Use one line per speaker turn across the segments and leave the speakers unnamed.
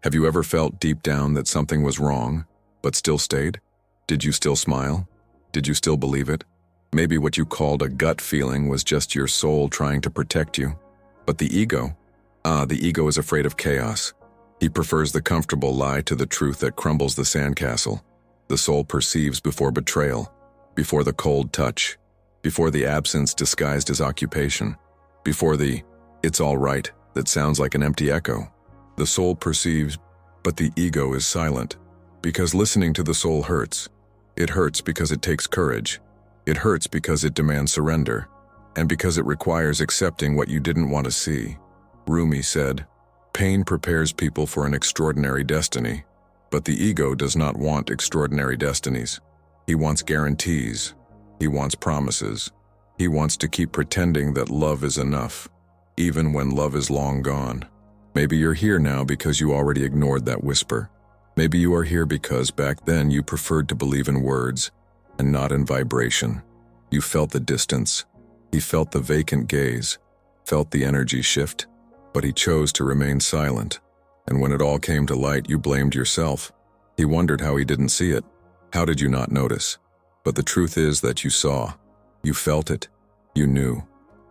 Have you ever felt deep down that something was wrong, but still stayed? Did you still smile? Did you still believe it? Maybe what you called a gut feeling was just your soul trying to protect you. But the ego? The ego is afraid of chaos. He prefers the comfortable lie to the truth that crumbles the sandcastle. The soul perceives before betrayal, before the cold touch, before the absence disguised as occupation, before the "it's all right" that sounds like an empty echo. The soul perceives, but the ego is silent, because listening to the soul hurts. It hurts because it takes courage. It hurts because it demands surrender, and because it requires accepting what you didn't want to see. Rumi said, "Pain prepares people for an extraordinary destiny, but the ego does not want extraordinary destinies. He wants guarantees. He wants promises. He wants to keep pretending that love is enough, even when love is long gone." Maybe you're here now because you already ignored that whisper. Maybe you are here because back then you preferred to believe in words and not in vibration. You felt the distance. He felt the vacant gaze, felt the energy shift, but he chose to remain silent. And when it all came to light, you blamed yourself. He wondered how he didn't see it. How did you not notice? But the truth is that you saw. You felt it. You knew.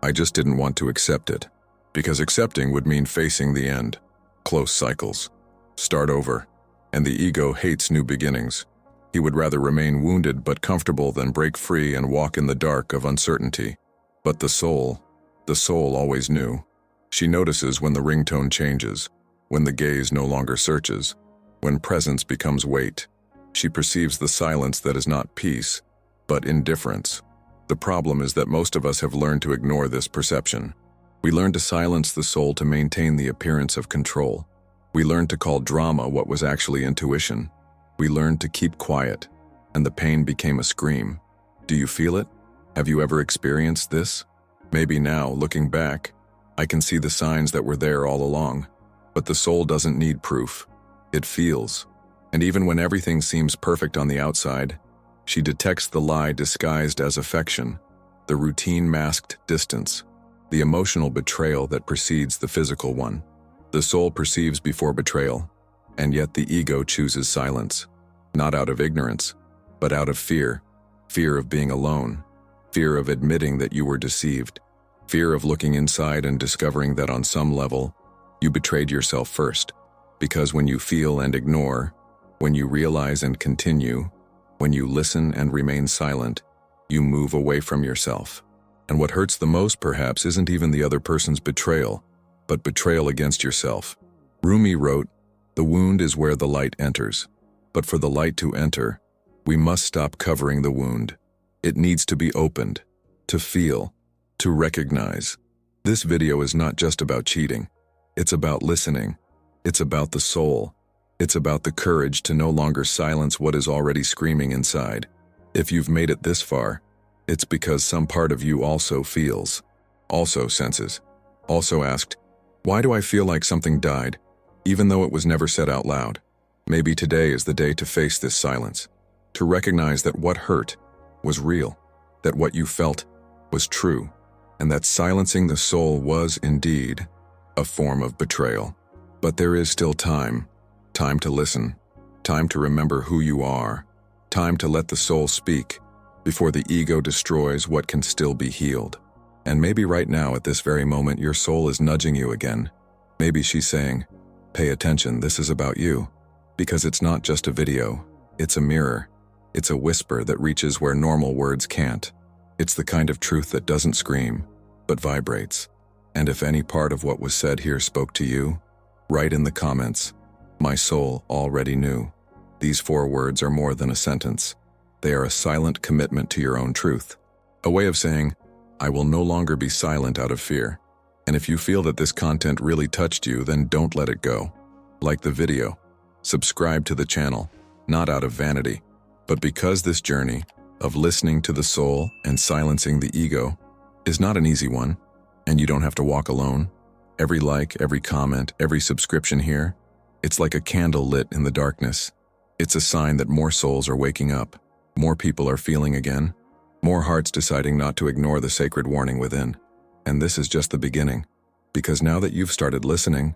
I just didn't want to accept it. Because accepting would mean facing the end. Close cycles. Start over. And the ego hates new beginnings. He would rather remain wounded but comfortable than break free and walk in the dark of uncertainty. But the soul always knew. She notices when the ringtone changes, when the gaze no longer searches, when presence becomes weight. She perceives the silence that is not peace, but indifference. The problem is that most of us have learned to ignore this perception. We learn to silence the soul to maintain the appearance of control. We learned to call drama what was actually intuition. We learned to keep quiet, and the pain became a scream. Do you feel it? Have you ever experienced this? Maybe now, looking back, I can see the signs that were there all along. But the soul doesn't need proof. It feels. And even when everything seems perfect on the outside, she detects the lie disguised as affection, the routine masked distance, the emotional betrayal that precedes the physical one. The soul perceives before betrayal, and yet the ego chooses silence, not out of ignorance, but out of fear. Fear of being alone, fear of admitting that you were deceived, fear of looking inside and discovering that on some level, you betrayed yourself first. Because when you feel and ignore, when you realize and continue, when you listen and remain silent, you move away from yourself. And what hurts the most, perhaps, isn't even the other person's betrayal, but betrayal against yourself. Rumi wrote, "The wound is where the light enters. But for the light to enter, we must stop covering the wound. It needs to be opened, to feel, to recognize." This video is not just about cheating. It's about listening. It's about the soul. It's about the courage to no longer silence what is already screaming inside. If you've made it this far, it's because some part of you also feels, also senses, also asked, "Why do I feel like something died?" even though it was never said out loud. Maybe today is the day to face this silence, to recognize that what hurt was real, that what you felt was true, and that silencing the soul was indeed a form of betrayal. But there is still time to listen, time to remember who you are, time to let the soul speak before the ego destroys what can still be healed. And maybe right now at this very moment your soul is nudging you again. Maybe she's saying, "Pay attention, this is about you." Because it's not just a video, it's a mirror. It's a whisper that reaches where normal words can't. It's the kind of truth that doesn't scream, but vibrates. And if any part of what was said here spoke to you, write in the comments, "My soul already knew." These 4 words are more than a sentence. They are a silent commitment to your own truth. A way of saying, I will no longer be silent out of fear. And if you feel that this content really touched you, then don't let it go. Like the video. Subscribe to the channel, not out of vanity, but because this journey of listening to the soul and silencing the ego is not an easy one, and you don't have to walk alone. Every like, every comment, every subscription here, it's like a candle lit in the darkness. It's a sign that more souls are waking up, more people are feeling again, more hearts deciding not to ignore the sacred warning within. And this is just the beginning, because now that you've started listening,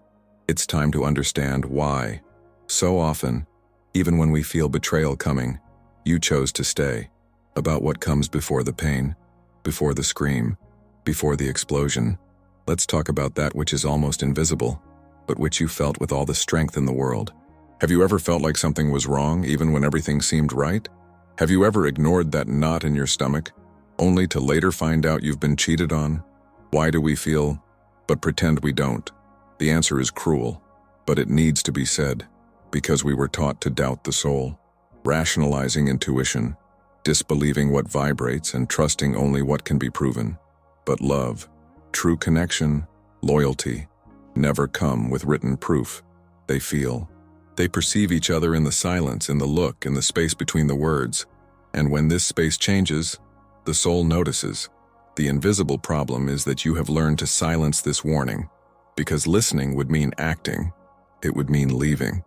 It's time to understand why. So often, even when we feel betrayal coming, you chose to stay. About what comes before the pain, before the scream, before the explosion. Let's talk about that which is almost invisible, but which you felt with all the strength in the world. Have you ever felt like something was wrong even when everything seemed right? Have you ever ignored that knot in your stomach, only to later find out you've been cheated on? Why do we feel, but pretend we don't? The answer is cruel, but it needs to be said, because we were taught to doubt the soul, rationalizing intuition, disbelieving what vibrates and trusting only what can be proven. But love, true connection, loyalty, never come with written proof. They feel. They perceive each other in the silence, in the look, in the space between the words. And when this space changes, the soul notices. The invisible problem is that you have learned to silence this warning, because listening would mean acting. It would mean leaving.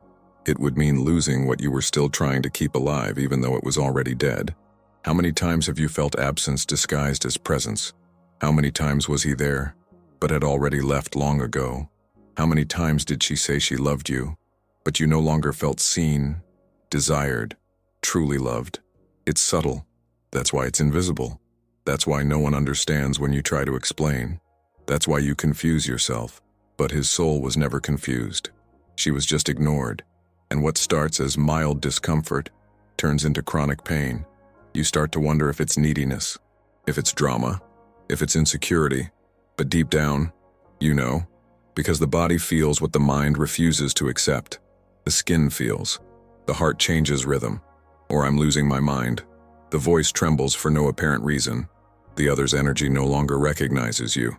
It would mean losing what you were still trying to keep alive even though it was already dead. How many times have you felt absence disguised as presence? How many times was he there, but had already left long ago? How many times did she say she loved you, but you no longer felt seen, desired, truly loved? It's subtle. That's why it's invisible. That's why no one understands when you try to explain. That's why you confuse yourself. But his soul was never confused. She was just ignored. And what starts as mild discomfort turns into chronic pain. You start to wonder if it's neediness, if it's drama, if it's insecurity. But deep down, you know, because the body feels what the mind refuses to accept. The skin feels. The heart changes rhythm. Or I'm losing my mind. The voice trembles for no apparent reason. The other's energy no longer recognizes you.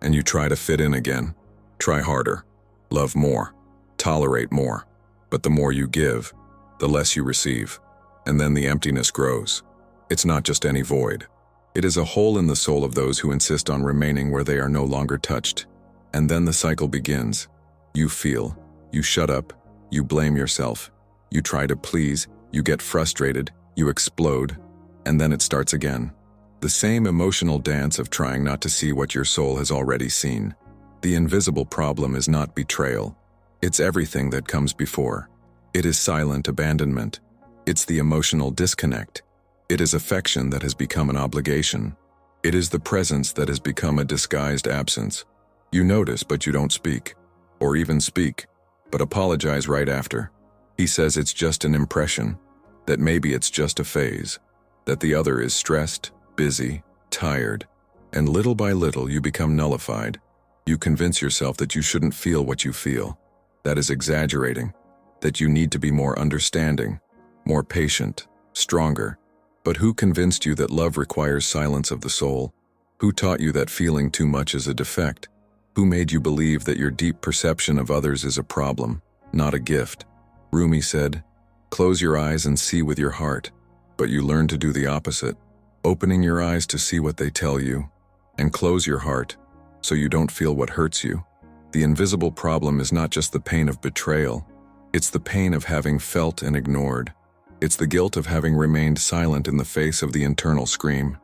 And you try to fit in again. Try harder. Love more. Tolerate more. But the more you give, the less you receive. And then the emptiness grows. It's not just any void. It is a hole in the soul of those who insist on remaining where they are no longer touched. And then the cycle begins. You feel. You shut up. You blame yourself. You try to please. You get frustrated. You explode. And then it starts again. The same emotional dance of trying not to see what your soul has already seen. The invisible problem is not betrayal. It's everything that comes before. It is silent abandonment. It's the emotional disconnect. It is affection that has become an obligation. It is the presence that has become a disguised absence. You notice, but you don't speak. Or even speak, but apologize right after. He says it's just an impression, that maybe it's just a phase, that the other is stressed, busy, tired, and little by little you become nullified. You convince yourself that you shouldn't feel what you feel. That is exaggerating, that you need to be more understanding, more patient, stronger. But who convinced you that love requires silence of the soul? Who taught you that feeling too much is a defect? Who made you believe that your deep perception of others is a problem, not a gift? Rumi said, "Close your eyes and see with your heart," but you learn to do the opposite, opening your eyes to see what they tell you, and close your heart so you don't feel what hurts you. The invisible problem is not just the pain of betrayal, it's the pain of having felt and ignored. It's the guilt of having remained silent in the face of the internal scream.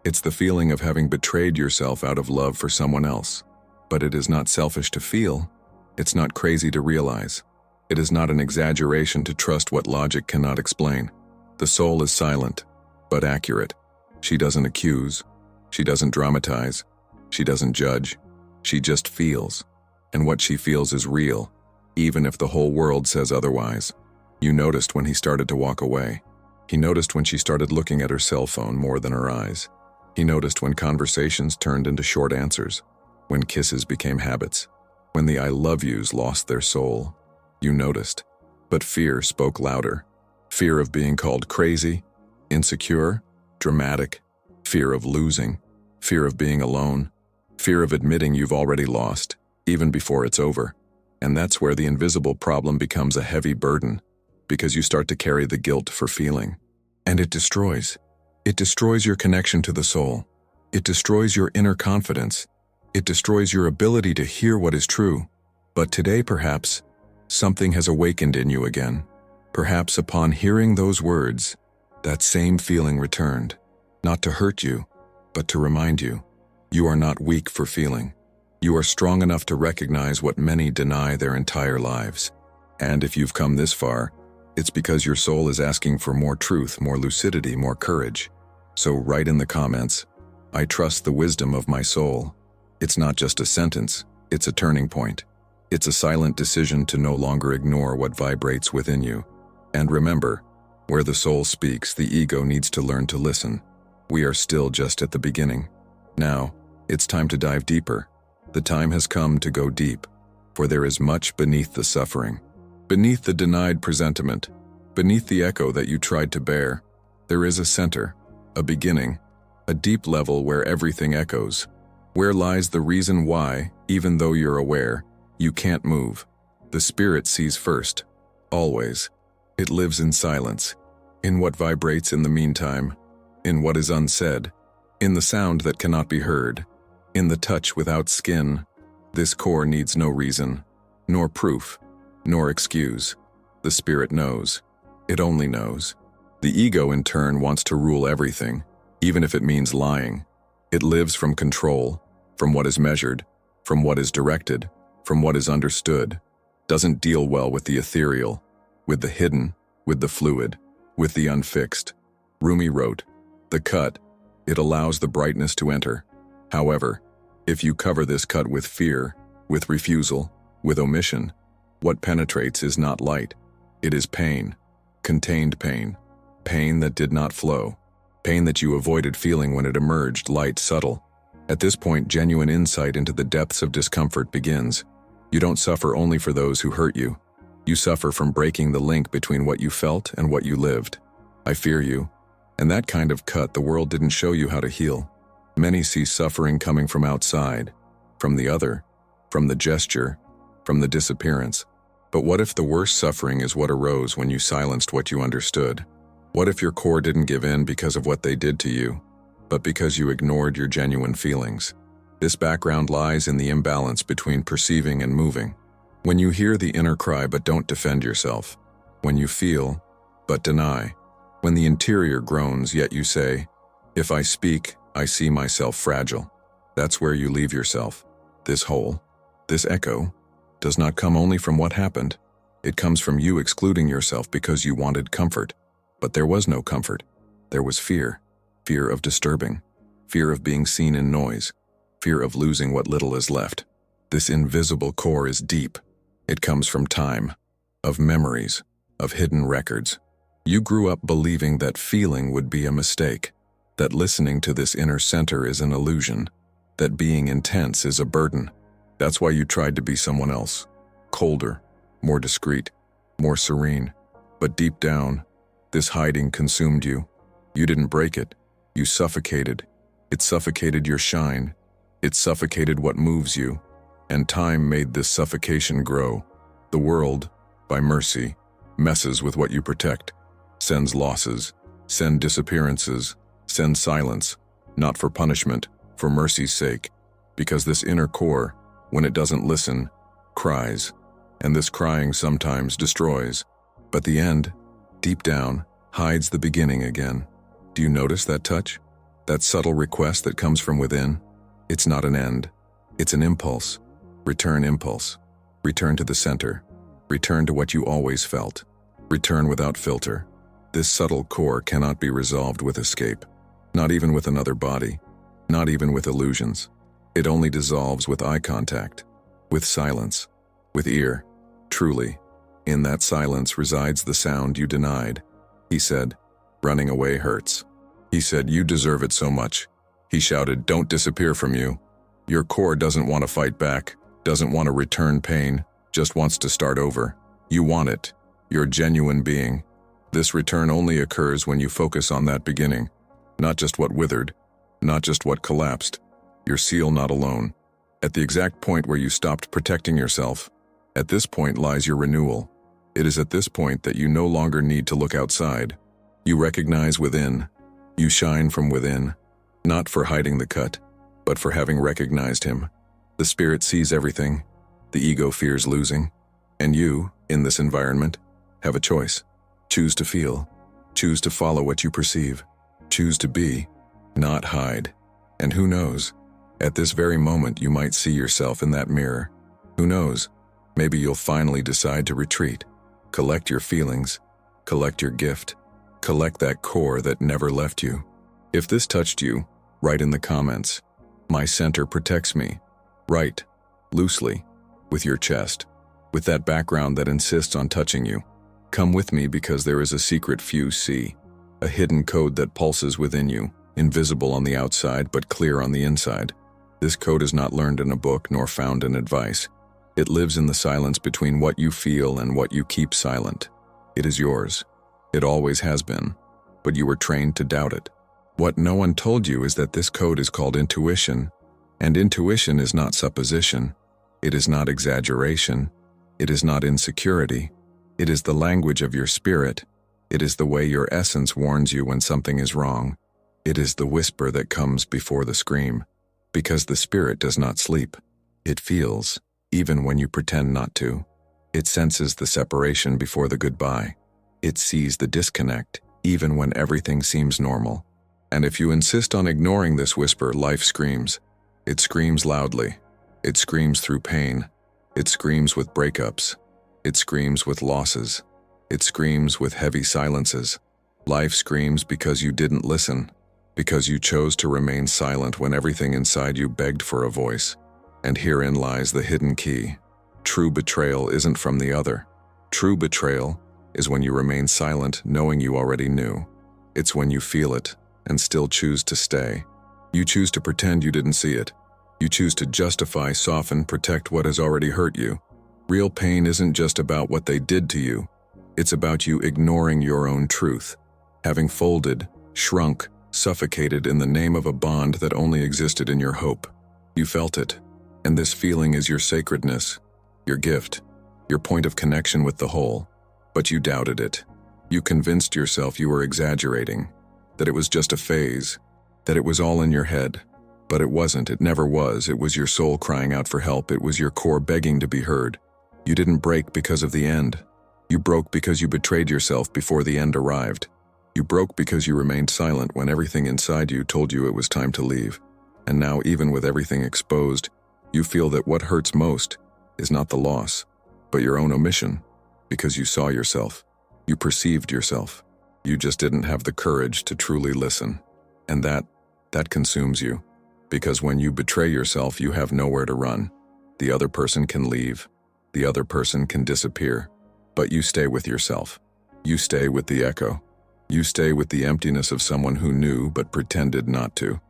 It's the feeling of having betrayed yourself out of love for someone else. But it is not selfish to feel. It's not crazy to realize. It is not an exaggeration to trust what logic cannot explain. The soul is silent, but accurate. She doesn't accuse. She doesn't dramatize. She doesn't judge. She just feels. And what she feels is real, even if the whole world says otherwise. You noticed when he started to walk away. He noticed when she started looking at her cell phone more than her eyes. He noticed when conversations turned into short answers, when kisses became habits, when the I love yous lost their soul. You noticed. But fear spoke louder. Fear of being called crazy, insecure, dramatic, fear of losing, fear of being alone, fear of admitting you've already lost, even before it's over. And that's where the invisible problem becomes a heavy burden, because you start to carry the guilt for feeling. And it destroys. It destroys your connection to the soul. It destroys your inner confidence. It destroys your ability to hear what is true. But today, perhaps, something has awakened in you again. Perhaps upon hearing those words, that same feeling returned. Not to hurt you, but to remind you, you are not weak for feeling. You are strong enough to recognize what many deny their entire lives. And if you've come this far, it's because your soul is asking for more truth, more lucidity, more courage. So write in the comments, "I trust the wisdom of my soul." It's not just a sentence, it's a turning point. It's a silent decision to no longer ignore what vibrates within you. And remember, where the soul speaks, the ego needs to learn to listen. We are still just at the beginning. Now, it's time to dive deeper. The time has come to go deep, for there is much beneath the suffering. Beneath the denied presentiment, beneath the echo that you tried to bear, there is a center, a beginning, a deep level where everything echoes. Where lies the reason why, even though you're aware, you can't move. The spirit sees first, always. It lives in silence, in what vibrates in the meantime, in what is unsaid, in the sound that cannot be heard, in the touch without skin. This core needs no reason, nor proof, nor excuse. The spirit knows. It only knows. The ego, in turn, wants to rule everything, even if it means lying. It lives from control, from what is measured, from what is directed, from what is understood. Doesn't deal well with the ethereal, with the hidden, with the fluid, with the unfixed. Rumi wrote, "The cut, it allows the brightness to enter. However, if you cover this cut with fear, with refusal, with omission, what penetrates is not light. It is pain, contained pain, pain that did not flow, pain that you avoided feeling when it emerged, light, subtle. At this point, genuine insight into the depths of discomfort begins. You don't suffer only for those who hurt you. You suffer from breaking the link between what you felt and what you lived. I fear you. And that kind of cut the world didn't show you how to heal. Many see suffering coming from outside, from the other, from the gesture, from the disappearance. But what if the worst suffering is what arose when you silenced what you understood? What if your core didn't give in because of what they did to you, but because you ignored your genuine feelings? This background lies in the imbalance between perceiving and moving. When you hear the inner cry but don't defend yourself. When you feel, but deny. When the interior groans yet you say, "If I speak, I see myself fragile." That's where you leave yourself. This hole, this echo, does not come only from what happened. It comes from you excluding yourself because you wanted comfort. But there was no comfort. There was fear. Fear of disturbing. Fear of being seen in noise. Fear of losing what little is left. This invisible core is deep. It comes from time, of memories, of hidden records. You grew up believing that feeling would be a mistake, that listening to this inner center is an illusion, that being intense is a burden. That's why you tried to be someone else, colder, more discreet, more serene. But deep down, this hiding consumed you. You didn't break it. You suffocated. It suffocated your shine. It suffocated what moves you. And time made this suffocation grow. The world, by mercy, messes with what you protect, sends losses, sends disappearances, sends silence, not for punishment, for mercy's sake. Because this inner core, when it doesn't listen, cries. And this crying sometimes destroys. But the end, deep down, hides the beginning again. Do you notice that touch? That subtle request that comes from within? It's not an end. It's an impulse. Return impulse. Return to the center. Return to what you always felt. Return without filter. This subtle core cannot be resolved with escape. Not even with another body. Not even with illusions. It only dissolves with eye contact. With silence. With ear. Truly, in that silence resides the sound you denied. He said, "Running away hurts." He said, "You deserve it so much." He shouted, "Don't disappear from you." Your core doesn't want to fight back, doesn't want to return pain, just wants to start over. You want it. Your genuine being. This return only occurs when you focus on that beginning. Not just what withered, not just what collapsed. Your seal not alone. At the exact point where you stopped protecting yourself, at this point lies your renewal. It is at this point that you no longer need to look outside. You recognize within. You shine from within, not for hiding the cut, but for having recognized him. The spirit sees everything. The ego fears losing. And you, in this environment, have a choice. Choose to feel. Choose to follow what you perceive. Choose to be, not hide. And who knows? At this very moment, you might see yourself in that mirror. Who knows? Maybe you'll finally decide to retreat. Collect your feelings. Collect your gift. Collect that core that never left you. If this touched you, write in the comments, "My center protects me." Write, loosely, with your chest, with that background that insists on touching you. Come with me because there is a secret few see, a hidden code that pulses within you, invisible on the outside but clear on the inside. This code is not learned in a book nor found in advice. It lives in the silence between what you feel and what you keep silent. It is yours. It always has been, but you were trained to doubt it. What no one told you is that this code is called intuition, and intuition is not supposition. It is not exaggeration. It is not insecurity. It is the language of your spirit. It is the way your essence warns you when something is wrong. It is the whisper that comes before the scream, because the spirit does not sleep. It feels, even when you pretend not to. It senses the separation before the goodbye. It sees the disconnect, even when everything seems normal. And if you insist on ignoring this whisper, life screams. It screams loudly. It screams through pain. It screams with breakups. It screams with losses. It screams with heavy silences. Life screams because you didn't listen, because you chose to remain silent when everything inside you begged for a voice. And herein lies the hidden key. True betrayal isn't from the other. True betrayal is when you remain silent knowing you already knew. It's when you feel it and still choose to stay. You choose to pretend you didn't see it. You choose to justify, soften, protect what has already hurt you. Real pain isn't just about what they did to you. It's about you ignoring your own truth, having folded, shrunk, suffocated in the name of a bond that only existed in your hope. You felt it, and this feeling is your sacredness, your gift, your point of connection with the whole. But you doubted it. You convinced yourself you were exaggerating, that it was just a phase, that it was all in your head. But it wasn't, it never was. It was your soul crying out for help. It was your core begging to be heard. You didn't break because of the end. You broke because you betrayed yourself before the end arrived. You broke because you remained silent when everything inside you told you it was time to leave. And now, even with everything exposed, you feel that what hurts most is not the loss, but your own omission, because you saw yourself. You perceived yourself. You just didn't have the courage to truly listen. And that consumes you. Because when you betray yourself, you have nowhere to run. The other person can leave. The other person can disappear. But you stay with yourself. You stay with the echo. You stay with the emptiness of someone who knew but pretended not to.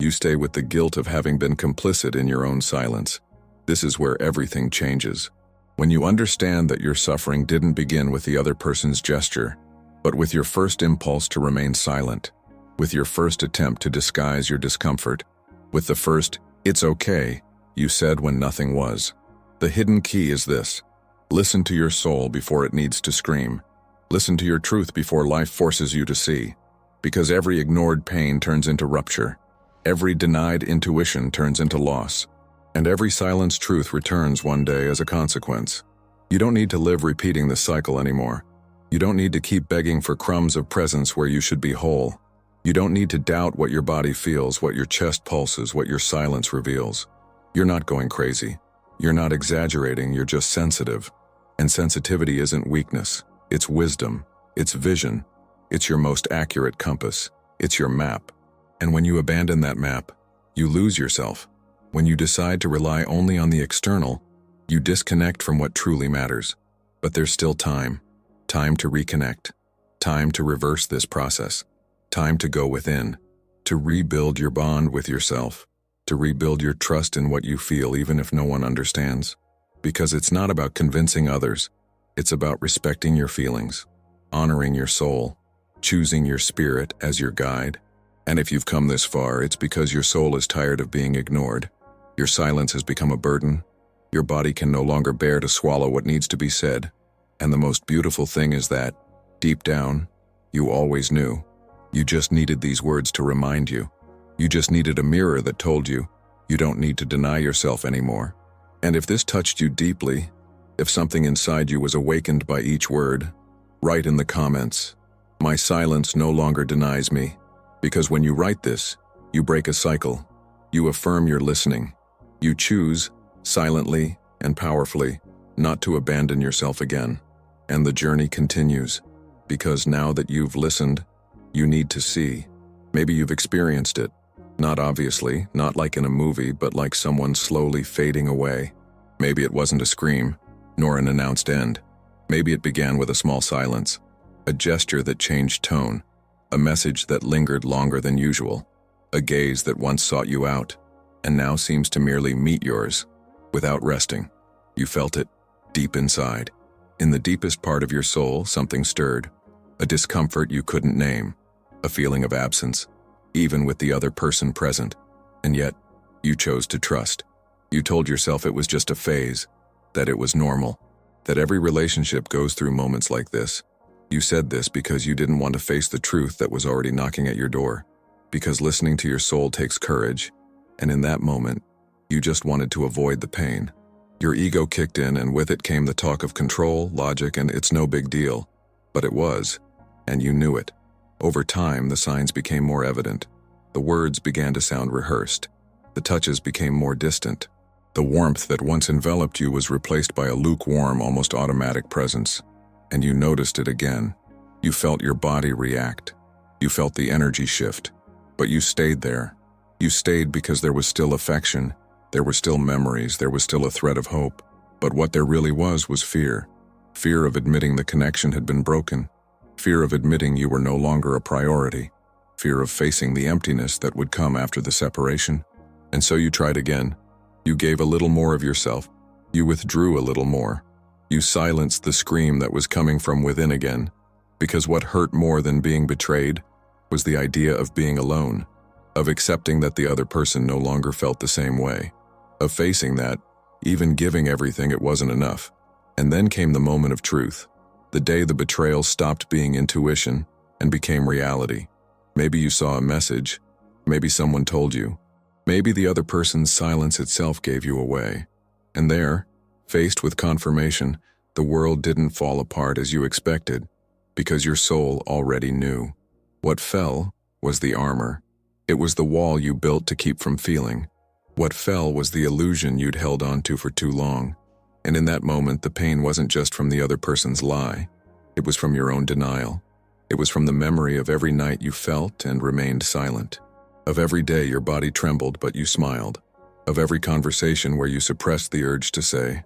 You stay with the guilt of having been complicit in your own silence. This is where everything changes. When you understand that your suffering didn't begin with the other person's gesture, but with your first impulse to remain silent, with your first attempt to disguise your discomfort, with the first, "It's okay," you said when nothing was. The hidden key is this. Listen to your soul before it needs to scream. Listen to your truth before life forces you to see. Because every ignored pain turns into rupture. Every denied intuition turns into loss. And every silenced truth returns one day as a consequence. You don't need to live repeating this cycle anymore. You don't need to keep begging for crumbs of presence where you should be whole. You don't need to doubt what your body feels, what your chest pulses, what your silence reveals. You're not going crazy. You're not exaggerating, you're just sensitive. And sensitivity isn't weakness. It's wisdom. It's vision. It's your most accurate compass. It's your map. And when you abandon that map, you lose yourself. When you decide to rely only on the external, you disconnect from what truly matters. But there's still time. Time to reconnect. Time to reverse this process. Time to go within. To rebuild your bond with yourself. To rebuild your trust in what you feel even if no one understands. Because it's not about convincing others. It's about respecting your feelings, honoring your soul, choosing your spirit as your guide. And if you've come this far, it's because your soul is tired of being ignored. Your silence has become a burden. Your body can no longer bear to swallow what needs to be said. And the most beautiful thing is that, deep down, you always knew. You just needed these words to remind you. You just needed a mirror that told you, you don't need to deny yourself anymore. And if this touched you deeply, if something inside you was awakened by each word, write in the comments, "My silence no longer denies me." Because when you write this, you break a cycle. You affirm you're listening. You choose, silently and powerfully, not to abandon yourself again. And the journey continues, because now that you've listened, you need to see. Maybe you've experienced it. Not obviously, not like in a movie, but like someone slowly fading away. Maybe it wasn't a scream, nor an announced end. Maybe it began with a small silence, a gesture that changed tone, a message that lingered longer than usual, a gaze that once sought you out, and now seems to merely meet yours, without resting. You felt it, deep inside. In the deepest part of your soul, something stirred, a discomfort you couldn't name, a feeling of absence, even with the other person present, and yet, you chose to trust. You told yourself it was just a phase, that it was normal, that every relationship goes through moments like this. You said this because you didn't want to face the truth that was already knocking at your door, because listening to your soul takes courage, and in that moment, you just wanted to avoid the pain. Your ego kicked in, and with it came the talk of control, logic, and it's no big deal. But it was, and you knew it. Over time, the signs became more evident. The words began to sound rehearsed. The touches became more distant. The warmth that once enveloped you was replaced by a lukewarm, almost automatic presence. And you noticed it again. You felt your body react. You felt the energy shift. But you stayed there. You stayed because there was still affection. There were still memories. There was still a thread of hope. But what there really was fear. Fear of admitting the connection had been broken. Fear of admitting you were no longer a priority. Fear of facing the emptiness that would come after the separation. And so you tried again. You gave a little more of yourself. You withdrew a little more. You silenced the scream that was coming from within again. Because what hurt more than being betrayed was the idea of being alone, of accepting that the other person no longer felt the same way, of facing that, even giving everything, it wasn't enough. And then came the moment of truth, the day the betrayal stopped being intuition and became reality. Maybe you saw a message, maybe someone told you, maybe the other person's silence itself gave you away. And there, faced with confirmation, the world didn't fall apart as you expected, because your soul already knew. What fell was the armor. It was the wall you built to keep from feeling. What fell was the illusion you'd held onto for too long. And in that moment, the pain wasn't just from the other person's lie. It was from your own denial. It was from the memory of every night you felt and remained silent. Of every day your body trembled but you smiled. Of every conversation where you suppressed the urge to say,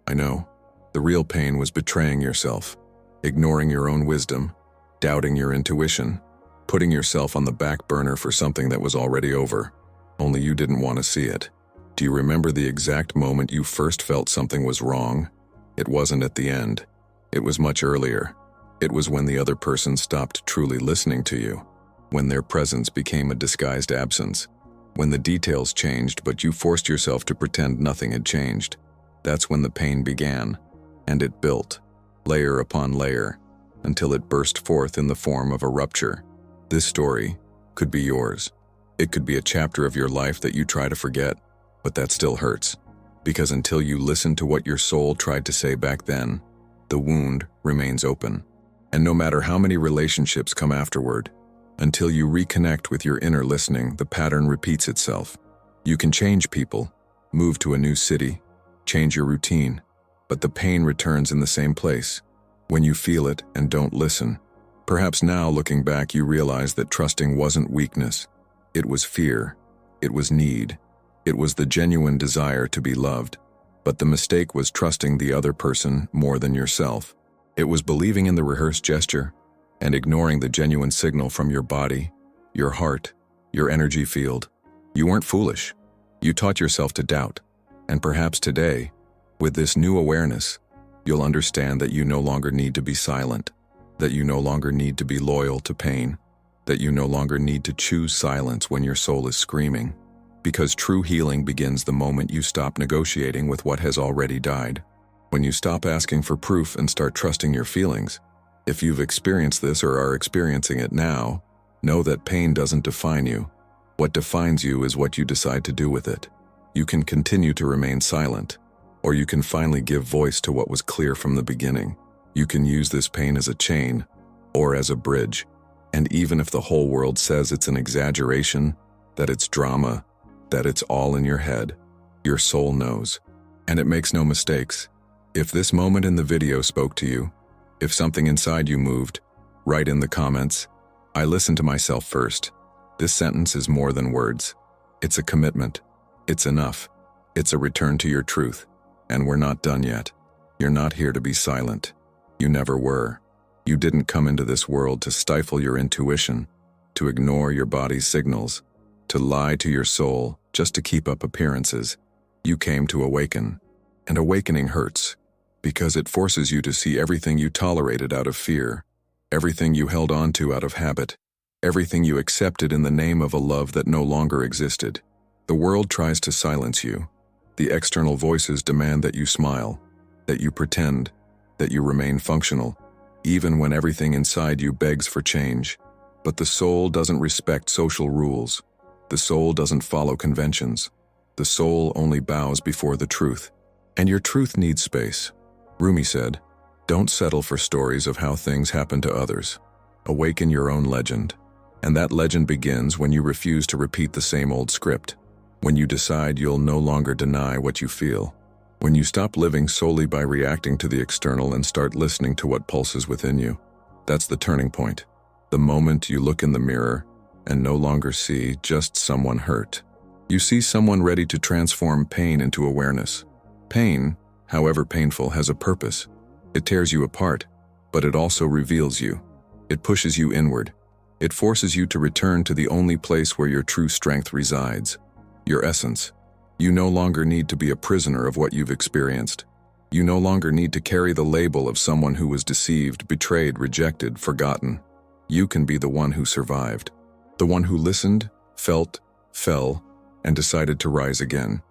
I know. The real pain was betraying yourself, ignoring your own wisdom, doubting your intuition, putting yourself on the back burner for something that was already over. Only you didn't want to see it. Do you remember the exact moment you first felt something was wrong? It wasn't at the end. It was much earlier. It was when the other person stopped truly listening to you, when their presence became a disguised absence, when the details changed but you forced yourself to pretend nothing had changed. That's when the pain began, and it built, layer upon layer, until it burst forth in the form of a rupture. This story could be yours. It could be a chapter of your life that you try to forget, but that still hurts, because until you listen to what your soul tried to say back then, the wound remains open. And no matter how many relationships come afterward, until you reconnect with your inner listening, the pattern repeats itself. You can change people, move to a new city, change your routine, but the pain returns in the same place, when you feel it and don't listen. Perhaps now, looking back, you realize that trusting wasn't weakness. It was fear. It was need. It was the genuine desire to be loved. But the mistake was trusting the other person more than yourself. It was believing in the rehearsed gesture and ignoring the genuine signal from your body, your heart, your energy field. You weren't foolish. You taught yourself to doubt. And perhaps today, with this new awareness, you'll understand that you no longer need to be silent, that you no longer need to be loyal to pain, that you no longer need to choose silence when your soul is screaming. Because true healing begins the moment you stop negotiating with what has already died. When you stop asking for proof and start trusting your feelings. If you've experienced this or are experiencing it now, know that pain doesn't define you. What defines you is what you decide to do with it. You can continue to remain silent, or you can finally give voice to what was clear from the beginning. You can use this pain as a chain, or as a bridge. And even if the whole world says it's an exaggeration, that it's drama, that it's all in your head. Your soul knows. And it makes no mistakes. If this moment in the video spoke to you, if something inside you moved, write in the comments, "I listened to myself first." This sentence is more than words. It's a commitment. It's enough. It's a return to your truth. And we're not done yet. You're not here to be silent. You never were. You didn't come into this world to stifle your intuition, to ignore your body's signals, to lie to your soul just to keep up appearances. You came to awaken. And awakening hurts, because it forces you to see everything you tolerated out of fear, everything you held on to out of habit, everything you accepted in the name of a love that no longer existed. The world tries to silence you. The external voices demand that you smile, that you pretend, that you remain functional, even when everything inside you begs for change. But the soul doesn't respect social rules. The soul doesn't follow conventions. The soul only bows before the truth. And your truth needs space. Rumi said, "Don't settle for stories of how things happen to others. Awaken your own legend." And that legend begins when you refuse to repeat the same old script, when you decide you'll no longer deny what you feel, when you stop living solely by reacting to the external and start listening to what pulses within you. That's the turning point. The moment you look in the mirror and no longer see just someone hurt. You see someone ready to transform pain into awareness. Pain, however painful, has a purpose. It tears you apart, but it also reveals you. It pushes you inward. It forces you to return to the only place where your true strength resides, your essence. You no longer need to be a prisoner of what you've experienced. You no longer need to carry the label of someone who was deceived, betrayed, rejected, forgotten. You can be the one who survived, the one who listened, felt, fell, and decided to rise again.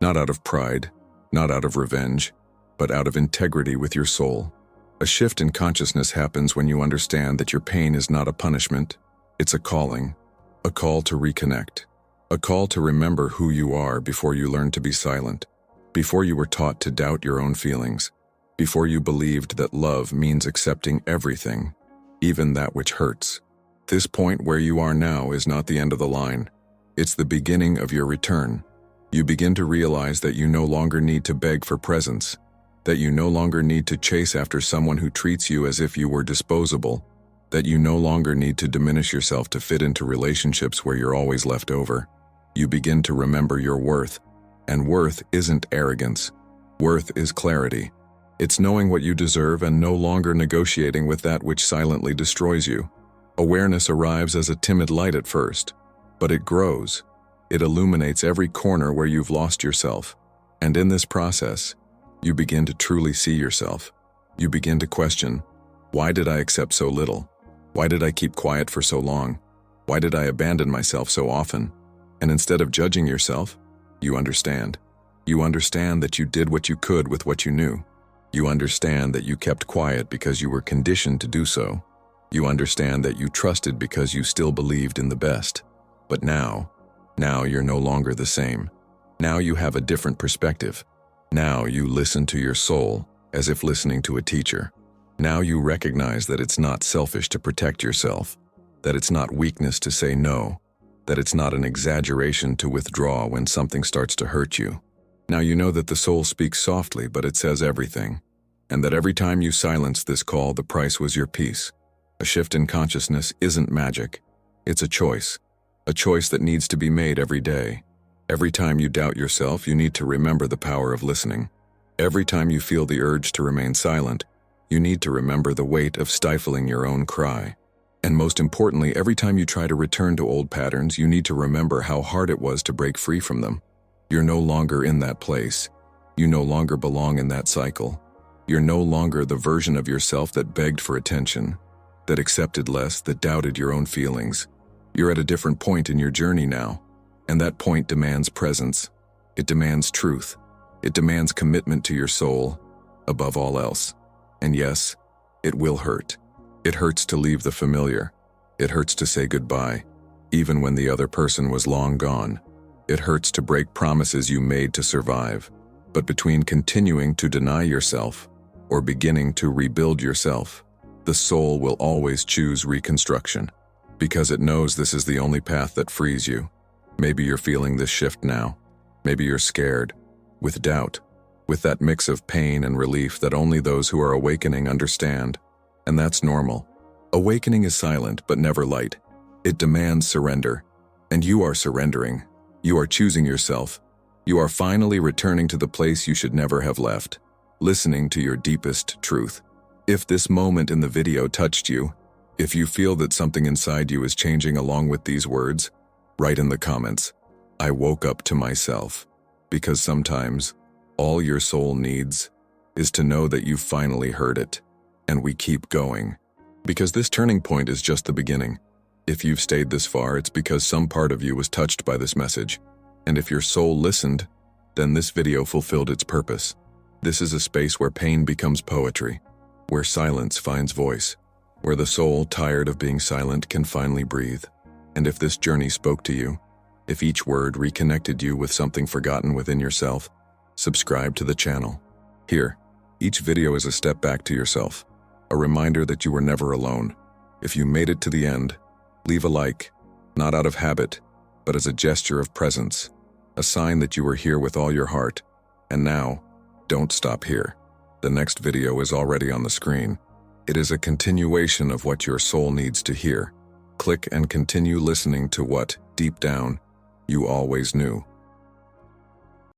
Not out of pride, not out of revenge, but out of integrity with your soul. A shift in consciousness happens when you understand that your pain is not a punishment. It's a calling, a call to reconnect, a call to remember who you are before you learned to be silent, before you were taught to doubt your own feelings, before you believed that love means accepting everything, even that which hurts. This point where you are now is not the end of the line. It's the beginning of your return. You begin to realize that you no longer need to beg for presence, that you no longer need to chase after someone who treats you as if you were disposable, that you no longer need to diminish yourself to fit into relationships where you're always left over. You begin to remember your worth, and worth isn't arrogance. Worth is clarity. It's knowing what you deserve and no longer negotiating with that which silently destroys you. Awareness arrives as a timid light at first, but it grows. It illuminates every corner where you've lost yourself. And in this process, you begin to truly see yourself. You begin to question, why did I accept so little? Why did I keep quiet for so long? Why did I abandon myself so often? And instead of judging yourself, you understand. You understand that you did what you could with what you knew. You understand that you kept quiet because you were conditioned to do so. You understand that you trusted because you still believed in the best. But now you're no longer the same. Now you have a different perspective. Now you listen to your soul as if listening to a teacher. Now you recognize that it's not selfish to protect yourself, that it's not weakness to say no, that it's not an exaggeration to withdraw when something starts to hurt you. Now you know that the soul speaks softly, but it says everything, and that every time you silence this call, the price was your peace. A shift in consciousness isn't magic. It's a choice that needs to be made every day. Every time you doubt yourself, you need to remember the power of listening. Every time you feel the urge to remain silent, you need to remember the weight of stifling your own cry. And most importantly, every time you try to return to old patterns, you need to remember how hard it was to break free from them. You're no longer in that place. You no longer belong in that cycle. You're no longer the version of yourself that begged for attention, that accepted less, that doubted your own feelings. You're at a different point in your journey now, and that point demands presence. It demands truth. It demands commitment to your soul, above all else. And yes, it will hurt. It hurts to leave the familiar. It hurts to say goodbye, even when the other person was long gone. It hurts to break promises you made to survive. But between continuing to deny yourself or beginning to rebuild yourself, the soul will always choose reconstruction, because it knows this is the only path that frees you. Maybe you're feeling this shift now. Maybe you're scared, with doubt, with that mix of pain and relief that only those who are awakening understand. And that's normal. Awakening is silent but never light. It demands surrender. And you are surrendering. You are choosing yourself. You are finally returning to the place you should never have left, listening to your deepest truth. If this moment in the video touched you, if you feel that something inside you is changing along with these words, write in the comments, "I woke up to myself." Because sometimes, all your soul needs is to know that you finally heard it. And we keep going. Because this turning point is just the beginning. If you've stayed this far, it's because some part of you was touched by this message. And if your soul listened, then this video fulfilled its purpose. This is a space where pain becomes poetry, where silence finds voice, where the soul, tired of being silent, can finally breathe. And if this journey spoke to you, if each word reconnected you with something forgotten within yourself, subscribe to the channel. Here, each video is a step back to yourself, a reminder that you were never alone. If you made it to the end, leave a like, not out of habit, but as a gesture of presence, a sign that you were here with all your heart. And now, don't stop here. The next video is already on the screen. It is a continuation of what your soul needs to hear. Click and continue listening to what, deep down, you always knew.